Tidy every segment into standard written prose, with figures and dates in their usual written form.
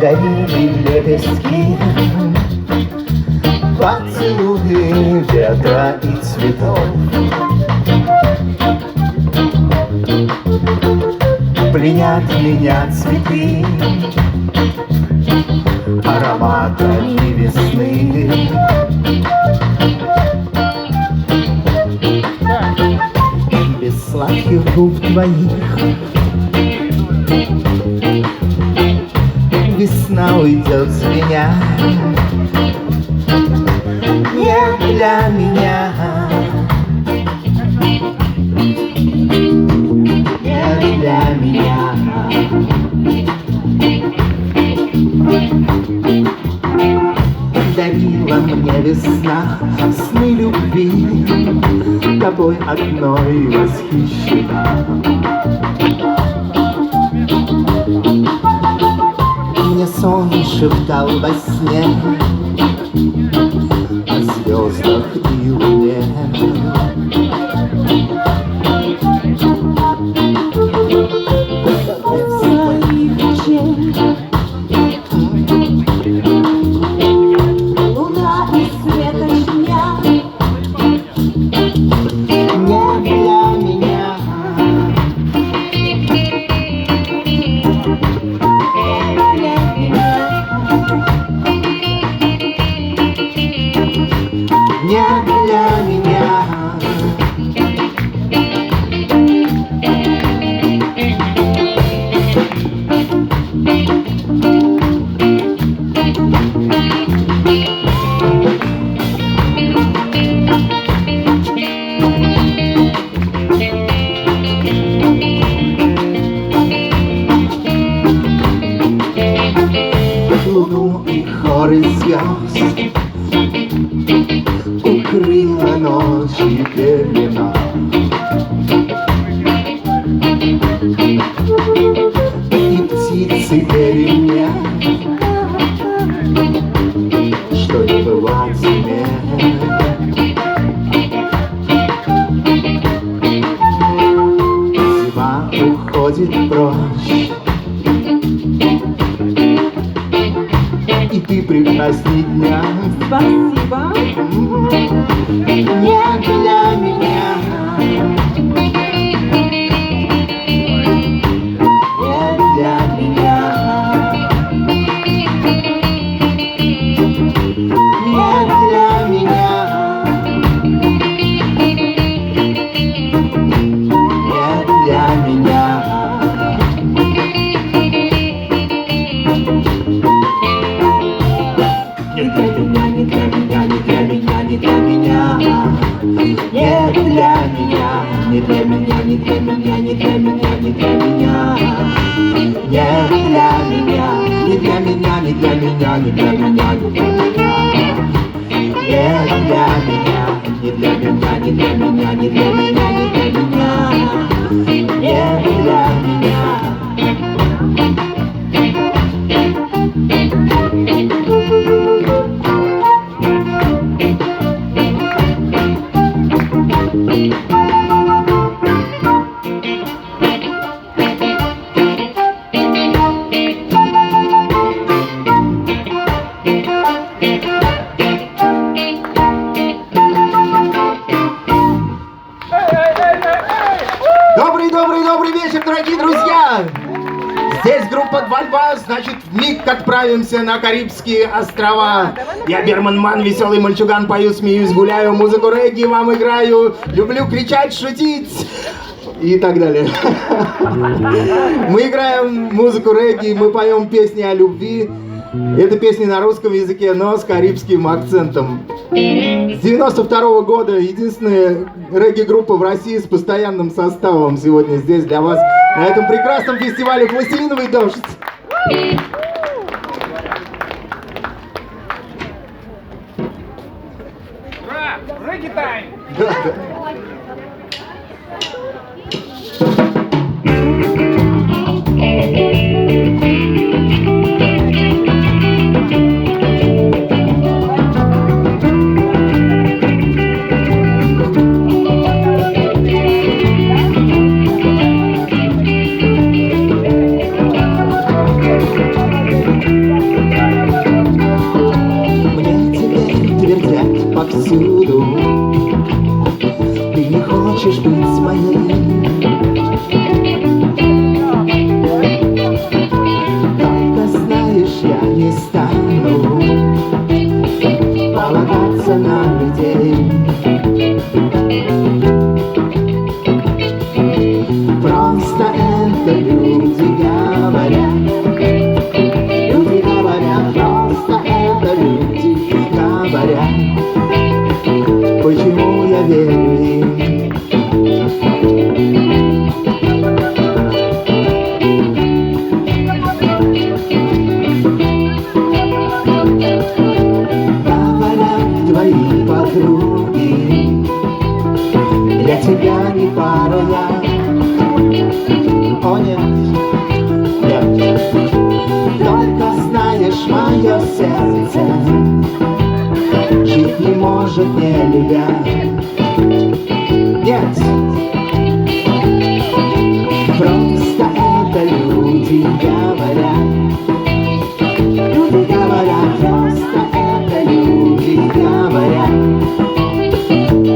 Дарили лепестки, поцелуи ветра и цветов. Пленят меня цветы ароматами весны. Без сладких губ твоих весна уйдет с меня. Не для меня, не для меня. Дарила мне весна сны любви, тобой одной восхищена. Мне сон шептал во сне о звездах и луне. Луна и света дня. Не для меня, не для меня. Луну и хоры звезд укрыла ночью пелена. И птицы пели мне, что не бывает зиме. Зима уходит прочь, и ты прекрасней дня. Спасибо. Не для меня, не для меня, не для меня, не для меня. Не для меня, не для меня, не для меня, не для меня. Не для меня, не для меня, не для меня, не для меня, не для меня. Не для меня, не для меня, не для меня, не для меня, не для меня. Не для меня, не для меня, не для меня, не для меня, не для меня. Не для меня. Добрый вечер, дорогие друзья! Здесь группа ДВА ЛЬВА, значит, вмиг отправимся на Карибские острова. Я Берман Ман, веселый мальчуган, пою, смеюсь, гуляю, музыку регги вам играю, люблю кричать, шутить и так далее. Мы играем музыку регги, мы поем песни о любви. Это песни на русском языке, но с карибским акцентом. С 92-го года единственная регги-группа в России с постоянным составом сегодня здесь для вас на этом прекрасном фестивале «Пластилиновый дождь». Ура! Регги-тайм! Да. хочешь быть моей. Только знаешь, я не стану полагаться на людей. Просто это люди говорят. Люди говорят, просто это люди говорят. Почему я верю им? Говорят твои подруги, для тебя не пара я. О нет, нет. Только знаешь, мое сердце жить не может, не любя. Нет. Просто это люди говорят. Люди говорят, просто это люди говорят.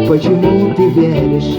Почему ты веришь?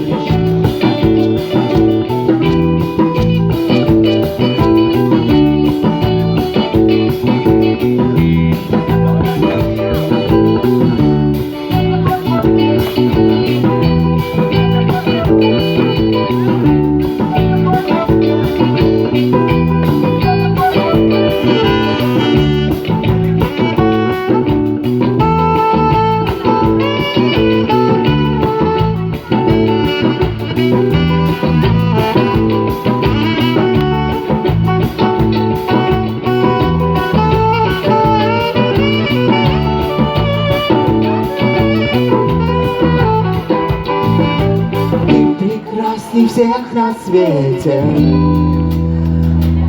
Всех на свете,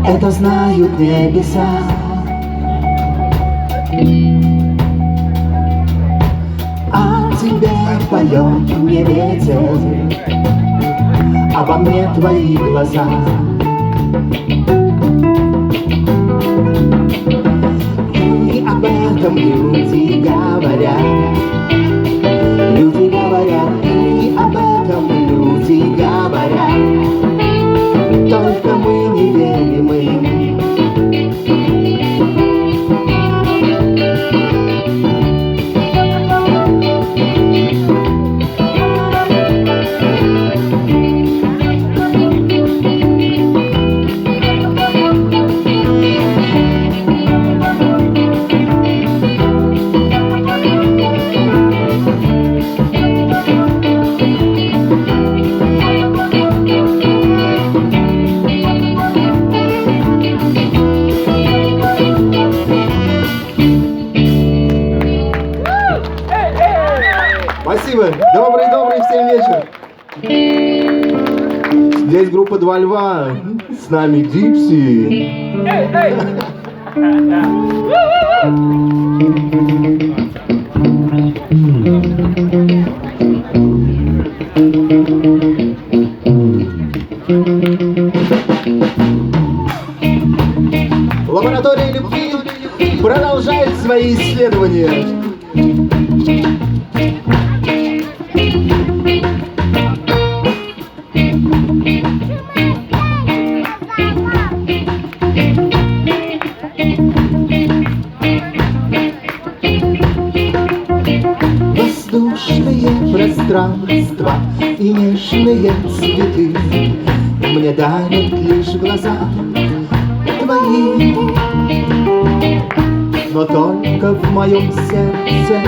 это знают небеса. А тебе поет мне ветер, обо мне твои глаза. И об этом люди говорят. Люди говорят, и об этом люди говорят. Только мы не верим им. Спасибо. Добрый всем вечер. Здесь группа «ДВА ЛЬВА». С нами Дипси. Лаборатория любви продолжает свои исследования. Воздушные пространства и нежные цветы мне дарят лишь глаза твои. Но только в моем сердце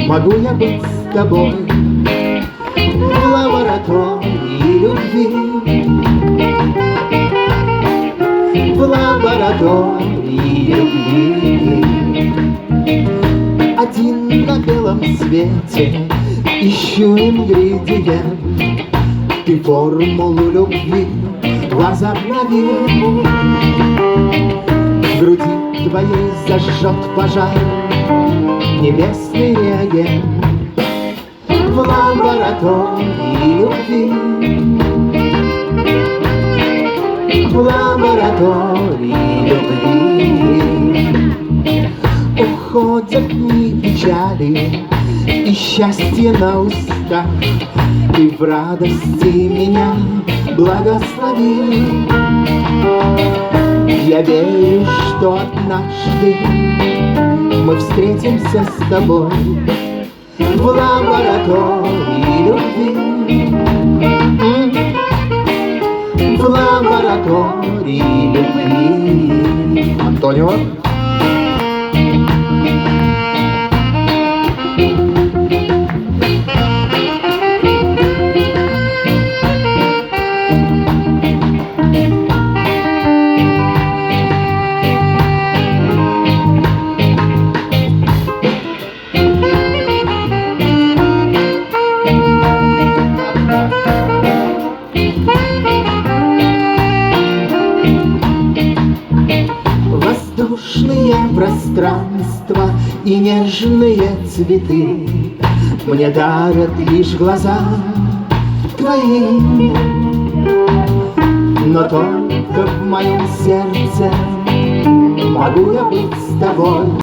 могу я быть с тобой в лаборатории любви. В лаборатории любви. Один на белом свете ищу ингредиент. Ты формулу любви возобнови. В груди твоей зажжет пожар небесный реагент. В лаборатории любви. В лаборатории любви. Уходят дни печали, и и счастье на устах, ты в радости меня благослови. Я верю, что однажды мы встретимся с тобой в лаборатории любви. В лаборатории любви. Антонио. Воздушные пространства и нежные цветы мне дарят лишь глаза твои. Но только в моем сердце могу я быть с тобой.